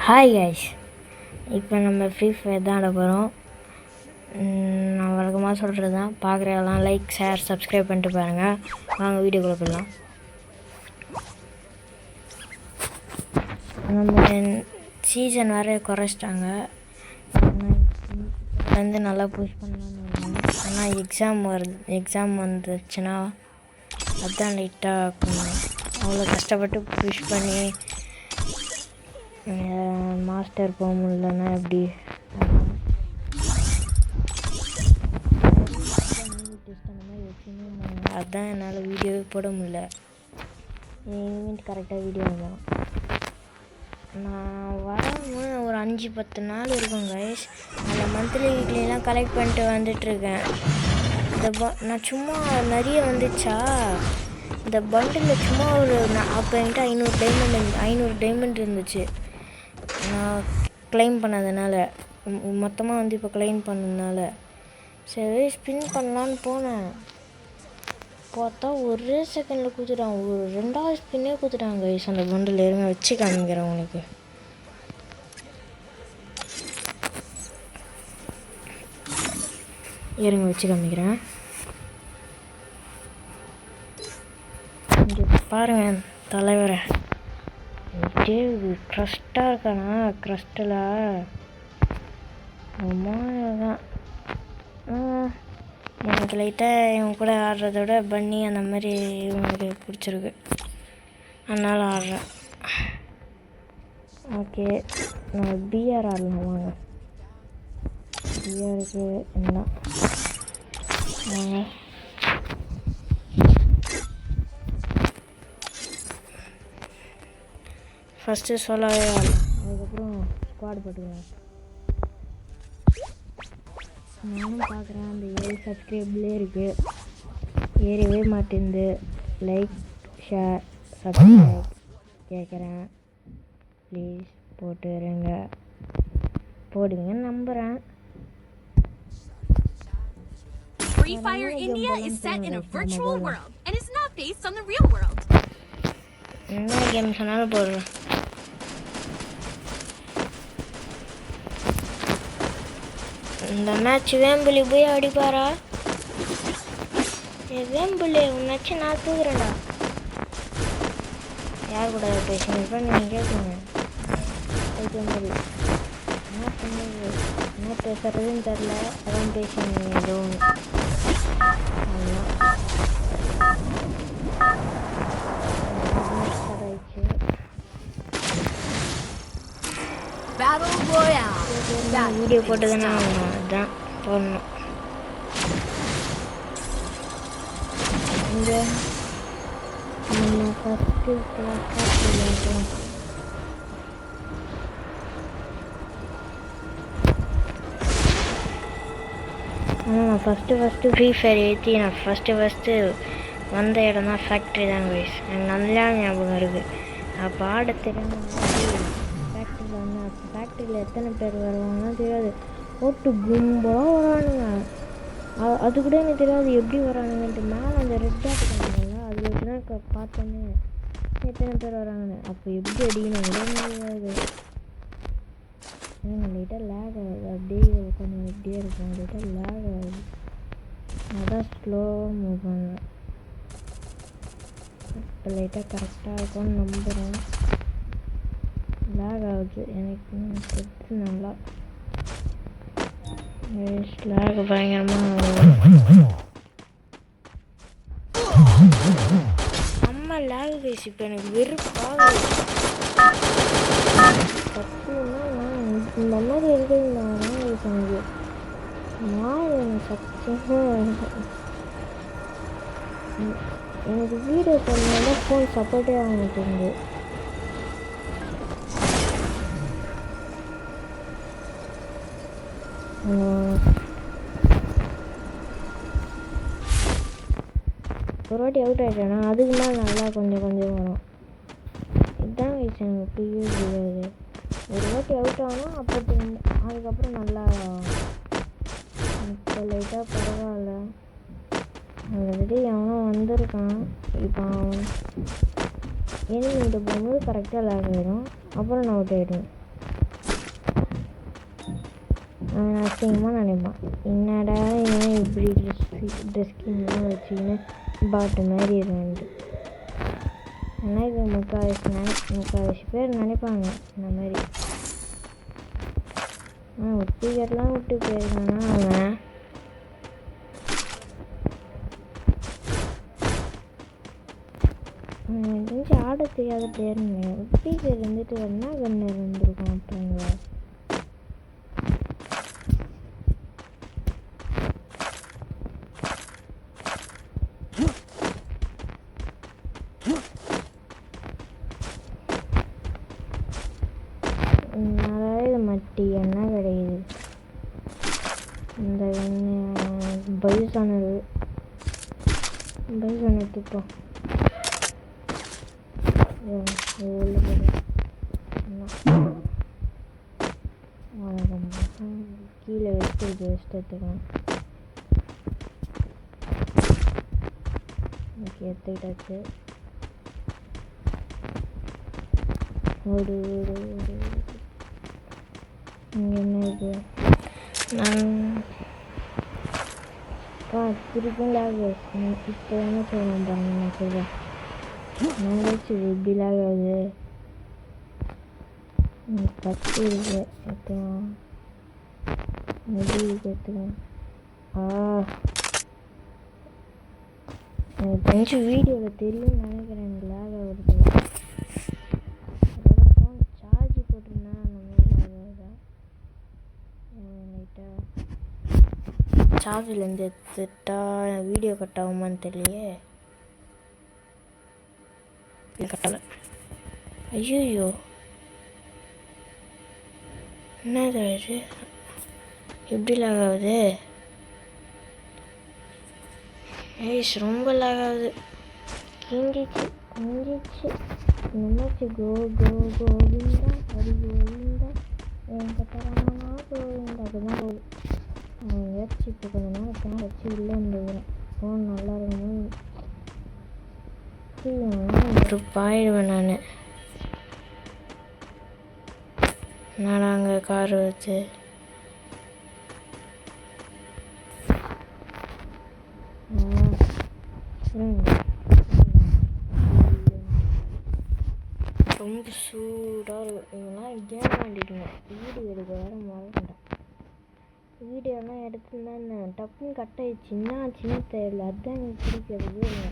Hi guys, இப்போ நம்ம free fire தான் ஆட போகிறோம். நான் வழக்கமாக சொல்கிறது தான். பார்க்குறதெல்லாம் லைக், ஷேர், சப்ஸ்கிரைப் பண்ணிட்டு பாருங்கள். வாங்க வீடியோக்குள்ளே போயிடலாம். நம்ம சீசன் வேறு குறைச்சிட்டாங்க. வந்து நல்லா புஷ் பண்ணலான்னு. ஆனால் எக்ஸாம் வந்துச்சுன்னா அதுதான் லைட்டாக அவ்வளோ கஷ்டப்பட்டு புஷ் பண்ணி மாஸ்டர் போக முடியலன்னா எப்படி? அதுதான் என்னால் வீடியோவே போட முடியல. இனிமேட்டு கரெக்டாக வீடியோ வந்துடும். நான் வரும்போது ஒரு 5-10 நாள் இருக்கும் கைஸ். அந்த மந்த்லி வீக்லிலாம் கலெக்ட் பண்ணிட்டு வந்துட்டுருக்கேன். நான் சும்மா நிறைய வந்துச்சா இந்த பண்டில் சும்மா ஒரு அப்போ என்கிட்ட 500 டைமண்ட் இருந்துச்சு. நான் கிளைம் பண்ணதுனால மொத்தமாக வந்து இப்போ கிளைம் பண்ணதுனால சரி ஸ்பின் பண்ணலான்னு போனேன். பார்த்தா ஒரே செகண்டில் கொடுத்துட்டான். ஒரு 2வது ஸ்பின்னே கொடுத்துட்டாங்க கைஸ். அந்த பண்டில் இருங்க வச்சு காமிக்கிறேன் உங்களுக்கு. இருங்க வச்சு காமிக்கிறேன். இங்கே பாருங்கள் தலைவரை க்ரஸ்ட்டாக இருக்கானா? க்ரஸ்ட்டில் அம்மா தான் எனக்கு லைட்டாக இவங்க கூட ஆடுறத விட பண்ணி அந்த மாதிரி இவங்களுக்கு பிடிச்சிருக்கு, அதனால் ஆடுறேன். ஓகே, நான் பிஆர் ஆடலாம். வாங்க பிஆருக்கு என்ன வாங்க. ஃபஸ்ட்டு சொல்லாவே ஆடலாம், அதுக்கப்புறம் ஸ்குவாட் போட்டுக்கலாம். நானும் பார்க்குறேன் அந்த 7 சப்ஸ்கிரைப்லேயே இருக்குது, ஏறவே மாட்டேங்குது. லைக், ஷேர், சப்ஸ்கிரைப் கேட்குறேன், ப்ளீஸ் போட்டுருங்க. போடுவீங்கன்னு நம்புகிறேன். Free Fire India is set in a virtual world and is not based on the real world. என்ன கேம் சொன்னாலும் போடுறேன். இந்த மேட்ச் வேம்புலி போய் அடிப்பாரா? வேம்புலி உன்னாச்சு நான் தூக்குறேன்டா. யார் கூட பேசுங்க நீங்கள் கேட்குங்க. வேம்புலி என்ன பண்ணுது, என்ன பேசுறதுன்னு தெரில, அதான் பேசுங்க ஏதோ ஒன்று. வீடியோ போட்டதுன்னா அதுதான் போடணும். இங்கே நம்ம ஃபஸ்ட்டு நான் ஃபஸ்ட்டு ஃப்ரீ ஃபயர் ஏற்றி நான் ஃபஸ்ட்டு வந்த இடம் தான் ஃபேக்ட்ரி தான் கைஸ். எனக்கு நல்லா ஞாபகம் இருக்குது. அப்போ ஆட தெரியாமல் ஃபேக்ட்ரியில் வந்து ஃபேக்ட்ரியில் எத்தனை பேர் வருவாங்கன்னா தெரியாது. ஓட்டு கும்பலாக வரானுங்க. அது கூட எனக்கு தெரியாது எப்படி வரானுங்கன்ட்டு. மேலே அந்த ரெட் டாட் பண்ணாங்க, அதில் வச்சு தான் பார்த்தோன்னே எத்தனை பேர் வராங்கன்னு. அப்போ எப்படி அடிக்கணும் கூட முடியாது. லைட்டாக லேக் ஆகுது, அப்படியே கொஞ்சம் எப்படியே இருக்கும். லைட்டாக லேக் ஆகுது, அதான் ஸ்லோவாக மூவ் பண்ணுவேன். இப்போ லைட்டாக கரெக்டாக இருக்கும்னு நம்புகிறேன். லேக் ஆகுது எனக்கு தெரிஞ்சு நல்லா. லேக் பயங்கரமாக அம்மா லேக் பேசி இப்போ எனக்கு வெறுப்பாக சத்தியமாக இந்த மாதிரி இருக்குதுன்னா எனக்கு சத்தியமாக எனக்கு வீடியோ பண்ணால் ஃபோன் சப்போர்ட்டே ஆக மாட்டேங்குது. ஒரு வாட்டி அவுட் ஆகிட்டேன்னா அதுக்கு மேலே நல்லா கொஞ்சம் வரும். இதுதான் வயசு எனக்கு புரியவே புரியாது. ஒரு வாட்டி அவுட் ஆனால் அதுக்கப்புறம் நல்லா இப்போ லைட்டாக பரவாயில்ல. ஆல்ரெடி அவனும் வந்திருக்கான். இப்போ எனிமிகிட்ட போகும்போது கரெக்டாக லேக் ஆகிடும், அப்புறம் நான் அவுட் ஆகிடுவேன். அவன் அசிங்கமாக நினைப்பான், என்னடா இவன் இப்படி ட்ரெஸ் ஸ்கின்லாம் வச்சுக்கின்னு பாட்டு மாதிரி இருந்துட்டு. ஆனால் இது முக்கால்வாசி பேர் நினைப்பாங்க இந்த மாதிரி. ஒத்திகரெலாம் விட்டு போயிருக்கானா அவன். எனக்கு தெரிஞ்சு ஆட தெரியாத பிளேயர்னு ஒத்திகர் இருந்துட்டு என்ன கண்ணர் இருந்திருக்கும் அப்புறங்க. அதாவது மட்டி என்ன கிடையாது. இந்த பைசான் எடுத்துப்போம். கீழே வச்சு எடுத்துக்கலாம். ஓகே, எடுத்துக்கிட்டாச்சு. இங்கே என்ன இது? திருப்பியும் லாக் ஆகுது. இப்போ என்ன சொல்லணும் பாருங்க, நான் சொல்கிறேன். நான் வச்சு எப்படி லாக் ஆகுது? 10 இருக்கு. எடுத்துக்கலாம். எடுத்துக்கலாம். எனக்கு தெரிஞ்சு வீடியோவில் தெரியும்னு நினைக்கிறேன் எனக்கு லாக் ஆகுறது. அதோட ஃபோன் சார்ஜ் போட்டிருந்தா அந்த மாதிரி லாக் ஆகுதா? லைட்டாக சார்ஜிலேருந்து எடுத்துட்டா வீடியோ கட் ஆகுமான்னு தெரியலையே. கட்டலை. ஐயோ, என்னது இது? எப்படி லாக் ஆகுது? ரொம்ப லாக் ஆகுது. கிஞ்சிச்சு நினைச்சு கோவிந்தா ஹரி கோவிந்தா வெங்கடரமணா கோவிந்தா. அதுதான் போகுது. அவன் எங்கேயாச்சும் இப்போ கொஞ்ச நேரம் ஃபேன் வச்சு உள்ளே வந்துடுவேன். ஃபோன் நல்லா இருக்கணும் பாயிடுவேன் நான். என்னடா அங்கே கார் வச்சு ரொம்ப சூடாக இருக்கும். இதெல்லாம் கேம் ஆடிடுங்க. வீடியோ எடுக்க வேறு மறந்துட்டேன். வீடியோலாம் எடுத்துருந்தேன் டப்புன்னு கட் ஆயிடுச்சு. என்ன ஆச்சுன்னு தெரியல. அதுதான் எனக்கு பிடிக்கிறதே இல்லை.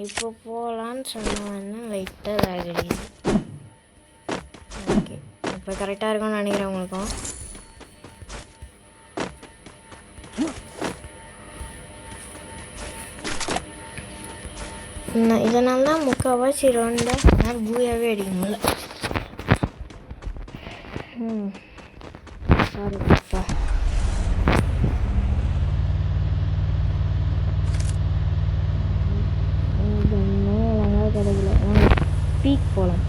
இப்போ போகலான்னு சொன்னவன்னா லைட்டாக வேக கிடையாது. ஓகே, இப்போ கரெக்டாக இருக்கும்னு நினைக்கிறேன் உங்களுக்கும். இதனால தான் முக்கால்வாசி ரவுண்டை நான் பூயாவே அடிக்க முடியல. சாரிப்பா. கிடைக்கல. பீக் போகலாம்.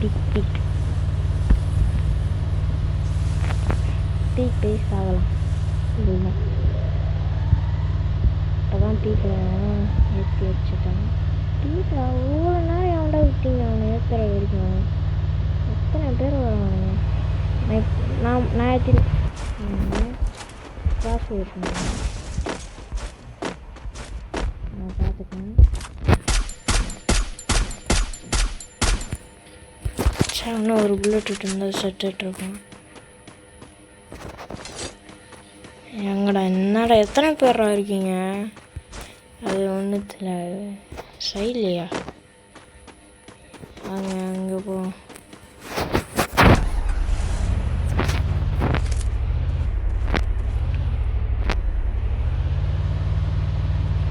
பீக் பேஸ் ஆகலாம். இதுதான் இப்போ தான் பீக்கில் ஏற்றி வச்சுட்டாங்க. பீக்கில் அவ்வளோ நேரம் எவ்வளோ விட்டீங்க அவனை ஏற்றுற வரைக்கும்? எத்தனை பேர் வருவாங்க? நான் ஏற்றி காசு இருக்கணும். நான் பார்த்துக்கணும். இன்னும் ஒரு புல்லட் விட்டு இருந்தால் செட்டுருக்கோம். எங்கடா என்னடா எத்தனை பேரா இருக்கீங்க? அது ஒன்றுத்தில் சைட்லையா? அங்கே போ.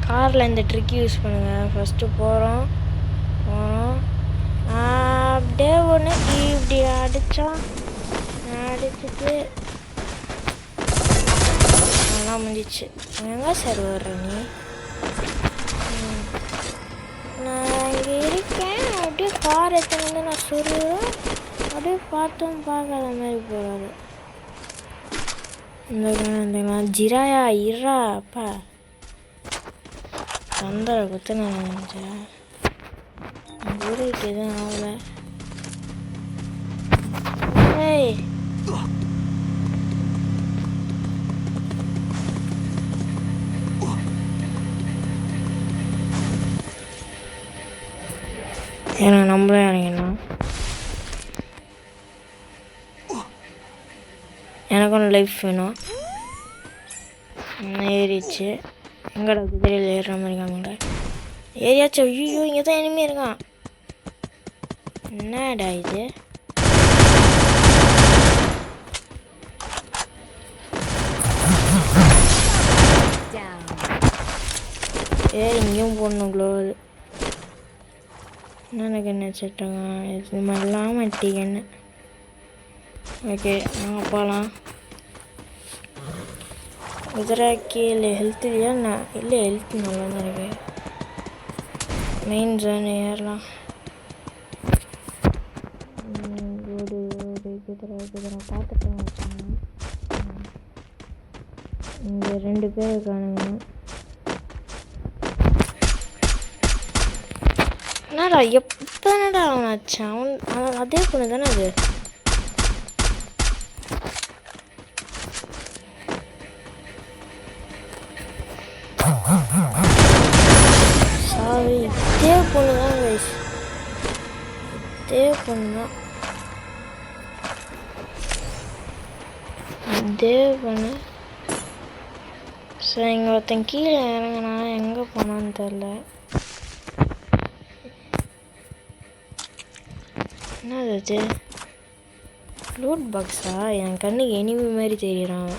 காரில் இந்த ட்ரிக் யூஸ் பண்ணுங்கள். ஃபஸ்ட்டு போகிறோம் அப்படியே ஒன்று இப்படி அடிச்சுட்டு நல்லா முடிஞ்சிச்சு. எங்கே சார் வர்ற நீ? நான் இங்கே இருக்கேன். அப்படியே கார் எடுத்துன்னு வந்து நான் சொல்லுவேன். அப்படியே பார்க்காத மாதிரி போகிறாரு. இந்த ஜிராயா இரா அப்பா சந்தரை குத்து நான் நினச்சேன். ஊருக்கு எதுவும் ஆகலை. எனக்கு நம்மளே இறங்கணும். எனக்கு ஒன்று லைஃப் வேணும். ஏறிச்சு. எங்கடா குதிரையில் ஏறுற மாதிரி காமிங்க. ஏரியாச்சும். ஐயோ இங்கே தான் இனிமே இருக்கான். என்னடா இது? இங்கேயும் போடணும் க்ளோவ். எனக்கு என்ன வச்சுட்டாங்க இது மாதிரிலாம் மாட்டிக்கன்னு. ஓகே நாங்கள் போகலாம். குதிரைக்கு இல்லை ஹெல்த் இல்லையா? நான் இல்லை ஹெல்த் நல்லா தான் இருக்கு. மெயின் ஜோன் ஏறலாம். ஒரு குதிரை பார்த்துட்டேன். இங்கே 2 பேர் இருக்கானுங்க. என்னடா எப்போ என்னடா அவன் ஆச்சான்? அவன் அதே பொண்ணு தானே அது? சாரி இதே பொண்ணு தான் கைஸ். இதே பொண்ணு தான். இதே பொண்ணு. சரி இங்கே ஒருத்தன் கீழே இறங்கினா எங்கே போனான்னு தெரில. என்னது அது? லூட் பாக்ஸா? என் கண்ணுக்கு எனிமி மாதிரி தெரியுறான்.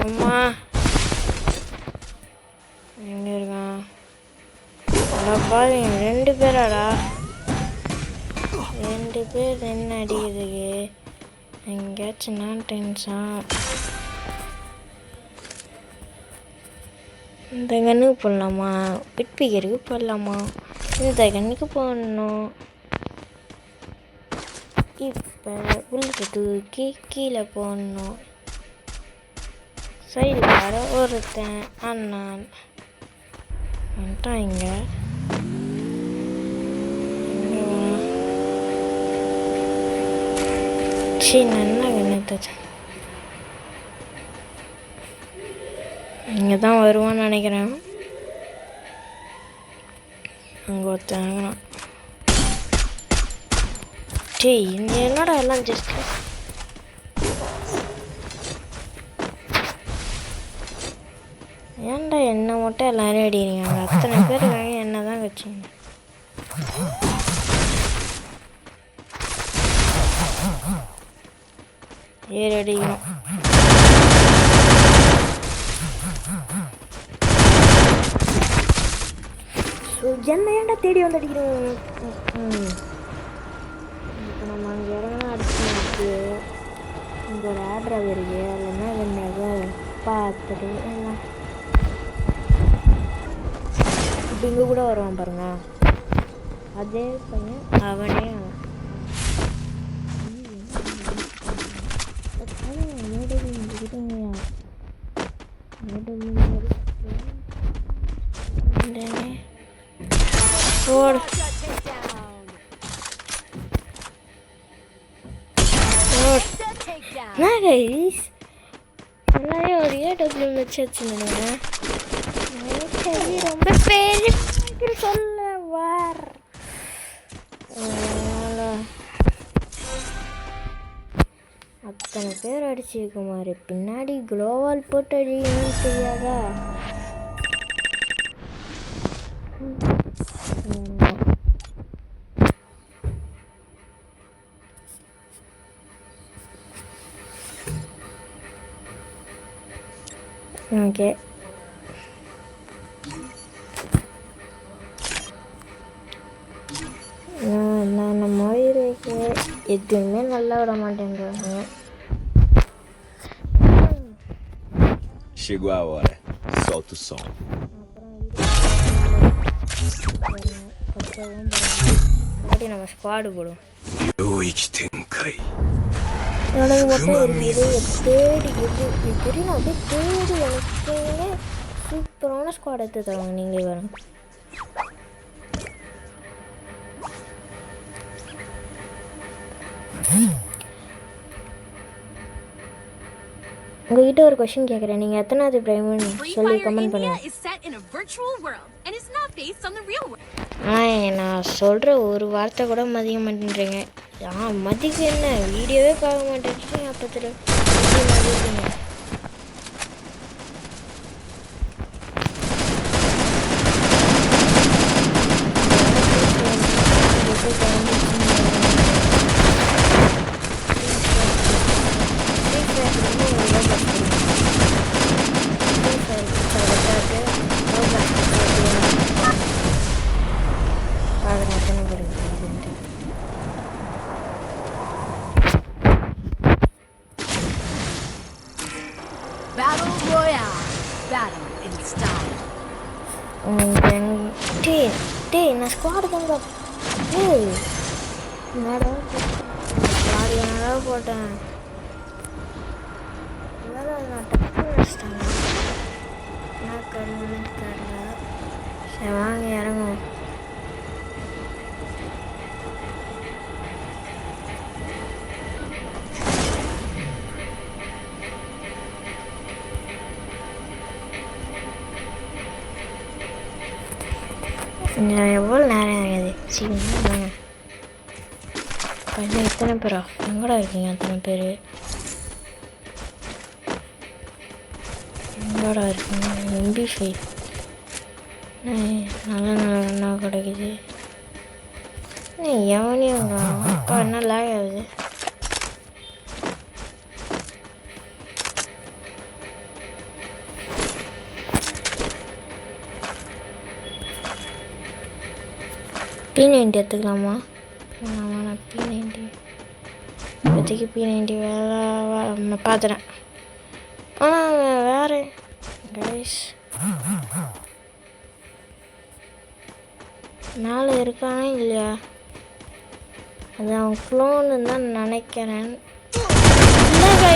அம்மா எங்கே இருக்கான்? பாருங்க 2 பேராடா. 2 பேர் என்ன அடிக்கிறதுக்கு? எங்கேயாச்சும் நான் டென்ஷன். இந்த கண்ணுக்கு போடலாமா? பிட்பிகருக்கு போடலாமா? இந்த கண்ணுக்கு போடணும். இப்போ புல்லட்டு தூக்கி கீழே போடணும். சைடில் வர ஒருத்தன் அண்ணான் வந்துட்டான். இங்கே நல்லா கண்ணு இங்கே தான் வருவான்னு நினைக்கிறேன். அங்கே ஒருத்தன். டேய் இந்த என்னடா எல்லாம் ஜஸ்ட் ஏன்டா என்ன மட்டும் எல்லாரும் அடிக்கிறீங்க? அங்கே அத்தனை பேர் என்ன தான் வச்சுங்க. ஏறி அடிக்கணும். என்ன ஏன்டா தேடி வந்து அடிக்கிறோம்? இப்போ நம்ம அங்கே இறங்கினா அடிச்சு இங்கே ஒரு ஆட்ராக இருக்கு. அதில் என்ன பண்ணாங்க பார்த்துட்டு எல்லாம் இப்போ இங்கே கூட வருவான் பாருங்க. அதே பையன் அவனே எல்லாரையும் ஒரு ஏடபிள்யூ வச்சு வச்சுருந்தேங்க. ரொம்ப பெரிய சொல்ல வார். அத்தனை பேர் அடிச்சிருக்க மாதிரி பின்னாடி குளோவால் போட்டு அடிக்கணும்னு தெரியாதா? ஓகே நம்ம உயிருக்கு எதுவுமே நல்லா விட மாட்டேங்கிறாங்க. Chegou a hora. Solta o som. நம்ம ஸ்குவாடு போடும். எனக்கு மட்டும் இருக்குது தேடி எது தெரியும். அப்படியே தேடி எனக்கு சூப்பரான ஸ்குவாட் எடுத்து தருவாங்க. நீங்களே வரும். உங்ககிட்ட ஒரு क्वेश्चन கேக்குறேன். நீங்க எத்தனாவது பிரைம்னு சொல்லி கமெண்ட் பண்ணுங்க. Free Fire India is set in a virtual world and is not based on the real world. ஆனால் நான் சொல்கிற ஒரு வார்த்தை கூட மதிக்க மாட்டேன்றீங்க. மதிக்க என்ன வீடியோவே பார்க்க மாட்டேன்றீங்க. அப்பத்தில் மதிக்குங்க. Battle Royale. Battle in style. டேய் நான் ஸ்குவாடு தாங்க. டேய் என்னடா ஸ்குவாடு என்னடா போட்டேன். நான் டக்கு வச்சிட்டேன். என்ன கருன்னு தெரியல. சரி வாங்க இறங்கும். எவ்வளோ நேரம் ஆகுது. சரி வாங்க. கொஞ்சம் எத்தனை பேரா எங்கடா இருக்கீங்க? எத்தனை பேர் எங்கடா இருக்கீங்க? MP5 நல்ல என்ன கிடைக்குது. எவனையும் அப்பா என்ன லேக் ஆகுது. P90 எடுத்துக்கலாமா? நான் P90 இப்போதைக்கு P90 வேலை பார்த்துறேன். ஆனால் வேறு கைஸ் மேலே இருக்கானே இல்லையா? அது அவன் க்ளோன்னு தான் நினைக்கிறேன். இல்லை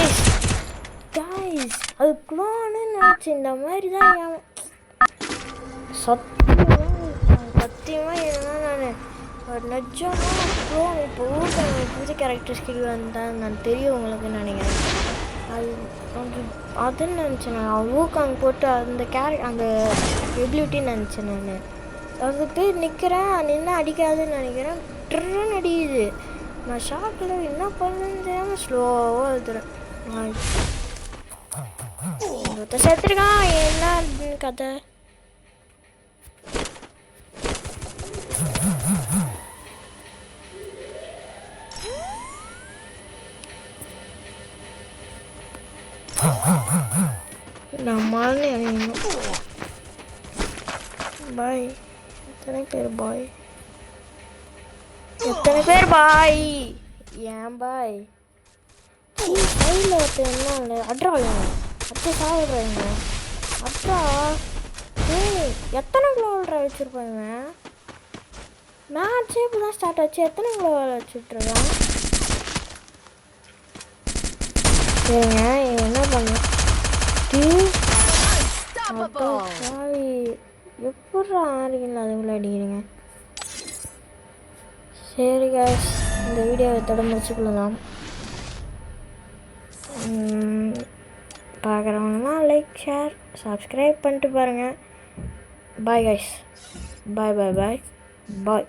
கைஸ் அது க்ளோன்னு நினச்சி இந்த மாதிரி தான் சத்தியமாக இருந்தால் நான் ஒரு நிஜமாக க்ளோன் இப்போ புது கேரக்டர் ஸ்கில் வந்தால் நான் தெரியும் உங்களுக்கு நினைக்கிறேன். அதுன்னு நினச்சேன். நான் ஊக்காங் போட்டு அந்த எபிலிட்டின்னு நினச்சேன். நான் அது போய் நிற்கிறேன். நின்று அடிக்காதுன்னு நினைக்கிறேன். ட்ரென்னு அடிக்குது. நான் ஷாக்கில் என்ன பண்ணுன்னு தெரியாமல் ஸ்லோவாக எழுதுறேன். சேர்த்துருக்கான். என்ன கதை? நம்மளால பாய். எத்தனை பேர் பாய்? ஏன் பாய் கையில் ஒருத்தர் என்ன இல்லை அட்ரா அப்போ சாப்பிட்றாங்க. அட்ரா எத்தனை கிலோ விள்ற வச்சுருப்பாங்க? மேட்ச்சே இப்போ தான் ஸ்டார்ட் ஆச்சு. எத்தனை கிலோ வச்சுட்ருக்கான்? சரிங்க என்ன பண்ண எப்படி ஆறீங்களா? அதுக்குள்ளே அடிக்கிறீங்க. சரி காய்ஸ் இந்த வீடியோவை தொடர்ந்து முடிச்சுக்கலாம். பார்க்குறவங்கன்னா லைக் ஷேர் சப்ஸ்கிரைப் பண்ணிட்டு பாருங்கள். Bye guys. Bye bye bye பாய்.